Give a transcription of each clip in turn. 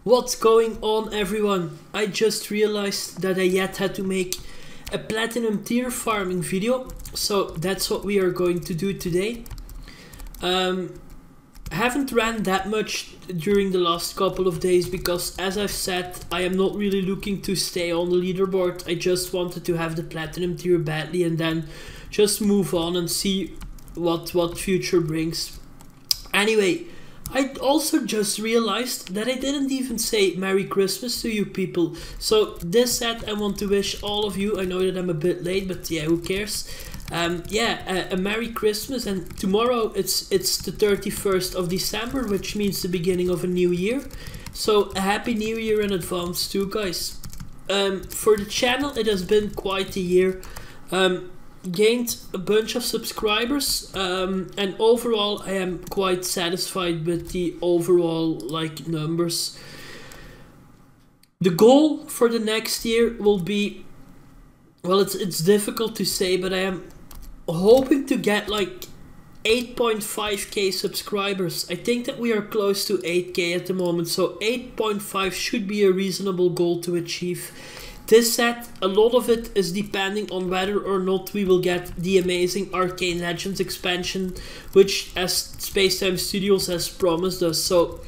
What's going on, everyone? I just realized that I yet had to make a platinum tier farming video, so that's what we are going to do today. I haven't ran that much during the last couple of days because, as I've said, I am not really looking to stay on the leaderboard. I just wanted to have the platinum tier badly and then just move on and see what future brings. Anyway, I also just realized that I didn't even say Merry Christmas to you people. So this said, I want to wish all of you, I know that I'm a bit late, but yeah, who cares? A Merry Christmas, and tomorrow it's the 31st of December, which means the beginning of a new year. So a Happy New Year in advance too, guys. For the channel, it has been quite a year. Gained a bunch of subscribers, and overall I am quite satisfied with the overall numbers. The goal for the next year will be, well, it's difficult to say, but I am hoping to get 8.5k subscribers. I think that we are close to 8k at the moment, so 8.5 should be a reasonable goal to achieve. This said, a lot of it is depending on whether or not we will get the amazing Arcane Legends expansion, which as Spacetime Studios has promised us. So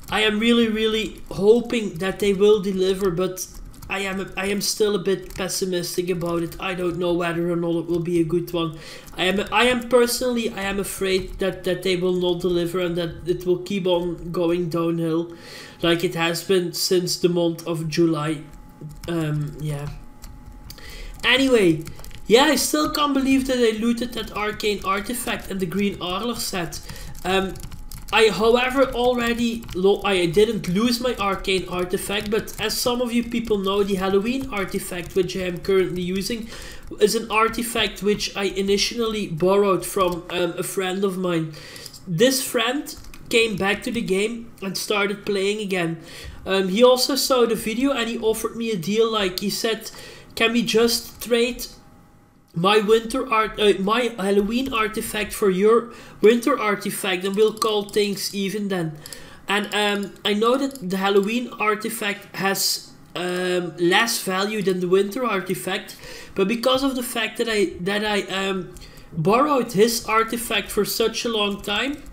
I am really hoping that they will deliver, but I am still a bit pessimistic about it. I don't know whether or not it will be a good one. I am personally afraid that they will not deliver and that it will keep on going downhill like it has been since the month of July. Yeah. Anyway, yeah, I still can't believe that I looted that Arcane artifact and the green Arlor set. I, however, I didn't lose my Arcane artifact, but as some of you people know, the Halloween artifact, which I am currently using, is an artifact which I initially borrowed from a friend of mine. This friend came back to the game and started playing again. He also saw the video and he offered me a deal. He said, can we just trade my my Halloween artifact for your winter artifact, and we'll call things even then. And I know that the Halloween artifact has less value than the winter artifact, but because of the fact that I borrowed his artifact for such a long time,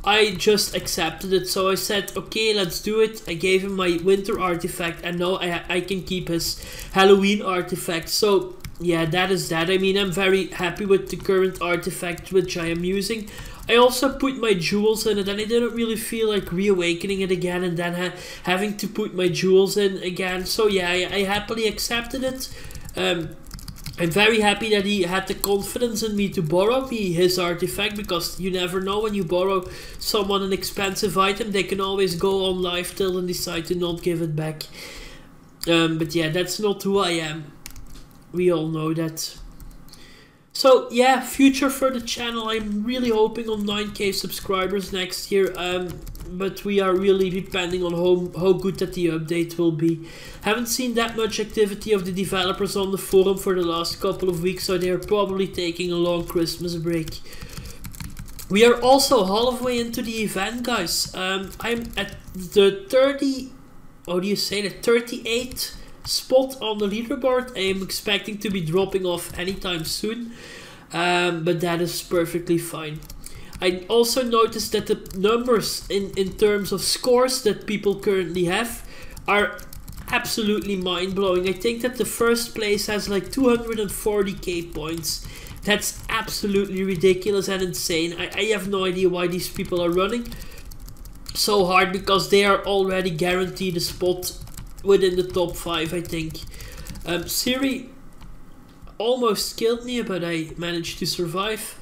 I just accepted it. So I said, okay, let's do it. I gave him my winter artifact, and now I can keep his Halloween artifact. So yeah, that is that. I mean, I'm very happy with the current artifact which I am using. I also put my jewels in it, and I didn't really feel like reawakening it again and then having to put my jewels in again. So yeah, I happily accepted it. I'm very happy that he had the confidence in me to borrow me his artifact, because you never know, when you borrow someone an expensive item, they can always go on live till and decide to not give it back. But yeah, that's not who I am. We all know that. So yeah, future for the channel, I'm really hoping on 9k subscribers next year. But we are really depending on how good that the update will be. Haven't seen that much activity of the developers on the forum for the last couple of weeks, so they're probably taking a long Christmas break. We are also halfway into the event, guys. I'm at the 38th spot on the leaderboard. I am expecting to be dropping off anytime soon, but that is perfectly fine. I also noticed that the numbers in terms of scores that people currently have are absolutely mind-blowing. I think that the first place has 240k points. That's absolutely ridiculous and insane. I have no idea why these people are running so hard, because they are already guaranteed a spot within the top 5, I think. Siri almost killed me, but I managed to survive.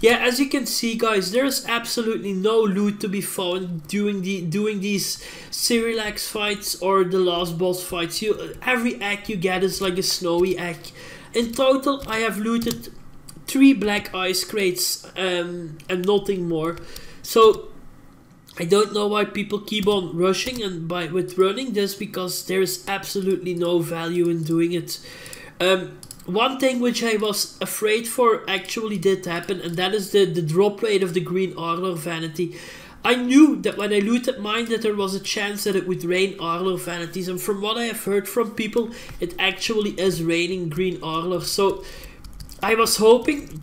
Yeah, as you can see, guys, there's absolutely no loot to be found doing these Cyrillax fights or the last boss fights. Every egg you get is like a snowy egg. In total, I have looted 3 black ice crates and nothing more. So I don't know why people keep on rushing with running this, because there is absolutely no value in doing it. One thing which I was afraid for actually did happen, and that is the drop rate of the green Arlor vanity. I knew that when I looted mine that there was a chance that it would rain Arlor vanities, and from what I have heard from people, it actually is raining green Arlor. So I was hoping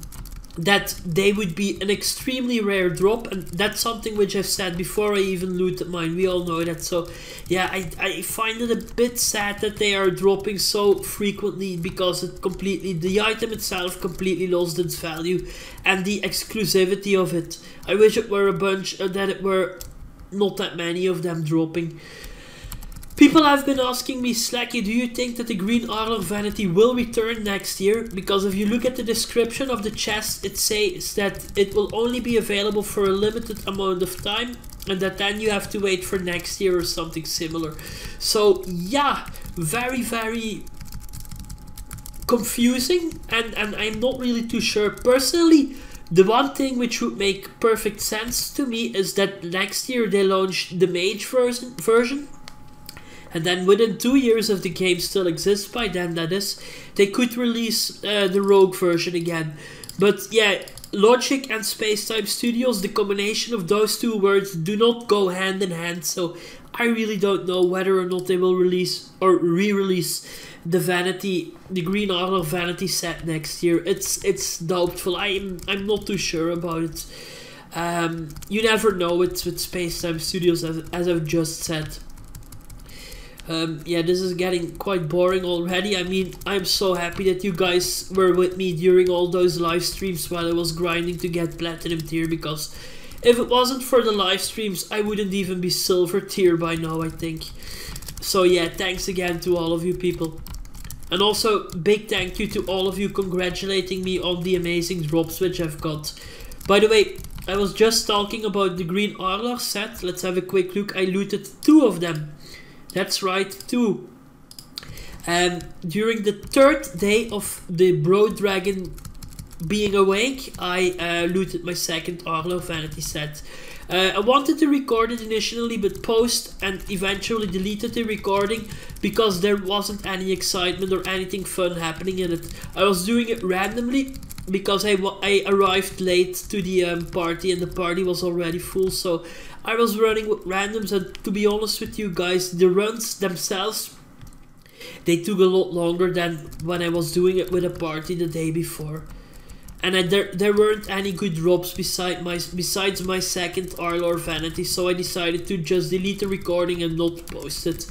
that they would be an extremely rare drop, and that's something which I've said before I even looted mine. We all know that. So yeah, I find it a bit sad that they are dropping so frequently, because the item itself completely lost its value and the exclusivity of it. I wish it were a bunch, that it were not that many of them dropping. People have been asking me, Slacky, do you think that the green Arlor vanity will return next year? Because if you look at the description of the chest, it says that it will only be available for a limited amount of time, and that then you have to wait for next year or something similar. So yeah, very, very confusing, and I'm not really too sure. Personally, the one thing which would make perfect sense to me is that next year they launch the mage version. And then within 2 years, if the game still exists by then, that is, they could release the rogue version again. But yeah, Logic and Spacetime Studios, the combination of those two words do not go hand in hand. So I really don't know whether or not they will release or re-release the green Arlor vanity set next year. It's doubtful. I'm not too sure about it. You never know with Spacetime Studios, as I've just said. Yeah, this is getting quite boring already. I mean, I'm so happy that you guys were with me during all those live streams while I was grinding to get platinum tier, because if it wasn't for the live streams, I wouldn't even be silver tier by now, I think. So yeah, thanks again to all of you people. And also, big thank you to all of you congratulating me on the amazing drops which I've got. By the way, I was just talking about the green Arlor set. Let's have a quick look. I looted 2 of them. That's right, 2. During the 3rd day of the Bro Dragon being awake, I looted my 2nd Arlor vanity set. I wanted to record it initially, but post and eventually deleted the recording because there wasn't any excitement or anything fun happening in it. I was doing it randomly because I arrived late to the party, and the party was already full, so I was running with randoms. And to be honest with you guys, the runs themselves, they took a lot longer than when I was doing it with a party the day before. And there weren't any good drops besides my 2nd Arlor vanity, so I decided to just delete the recording and not post it.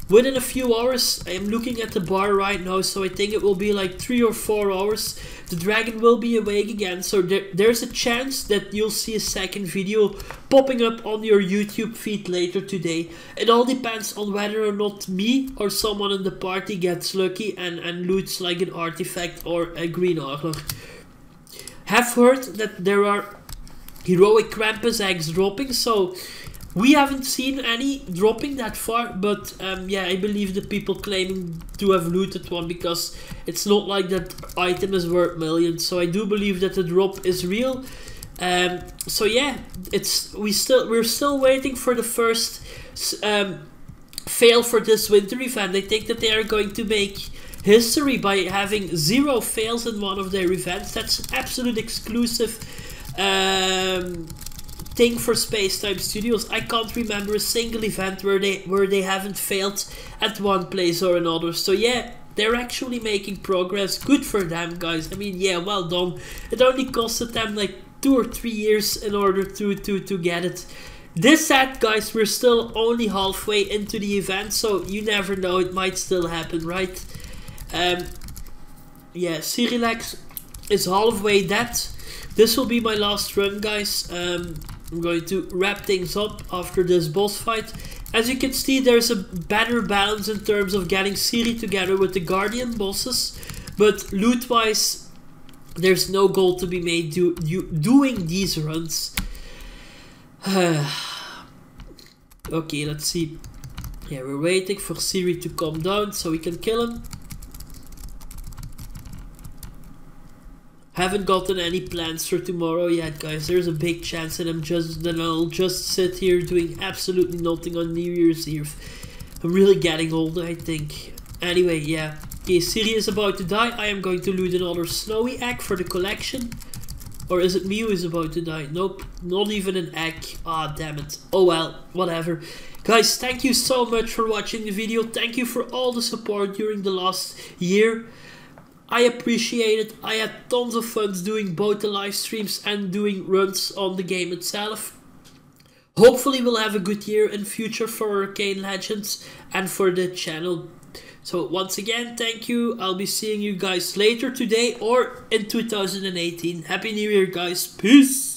Within a few hours, I am looking at the bar right now, so I think it will be like 3 or 4 hours. The dragon will be awake again, so there's a chance that you'll see a 2nd video popping up on your YouTube feed later today. It all depends on whether or not me or someone in the party gets lucky and loots like an artifact or a green Arlor. Have heard that there are heroic Krampus eggs dropping, so we haven't seen any dropping that far, but yeah, I believe the people claiming to have looted one, because it's not like that item is worth millions. So I do believe that the drop is real. So yeah, we're still waiting for the first fail for this winter event. I think that they are going to make history by having 0 fails in one of their events. That's an absolute exclusive thing for Spacetime Studios. I can't remember a single event where they haven't failed at one place or another. So yeah, they're actually making progress. Good for them, guys. I mean, yeah, well done. It only costed them like 2 or 3 years in order to get it. This set, guys, we're still only halfway into the event, so you never know, it might still happen, right? Yeah, Cyrilex is halfway dead. This will be my last run, guys. I'm going to wrap things up after this boss fight. As you can see, there's a better balance in terms of getting Ciri together with the Guardian bosses, but loot-wise, there's no gold to be made doing these runs. Okay, let's see. Yeah, we're waiting for Ciri to come down so we can kill him. Haven't gotten any plans for tomorrow yet, guys. There's a big chance that I'll just sit here doing absolutely nothing on New Year's Eve. I'm really getting old, I think. Anyway, yeah. Okay, Ciri is about to die. I am going to loot another snowy egg for the collection. Or is it me who is about to die? Nope, not even an egg. Ah, damn it. Oh well, whatever. Guys, thank you so much for watching the video. Thank you for all the support during the last year. I appreciate it. I had tons of fun doing both the live streams and doing runs on the game itself. Hopefully we'll have a good year in future for Arcane Legends and for the channel. So once again, thank you. I'll be seeing you guys later today or in 2018. Happy New Year, guys. Peace.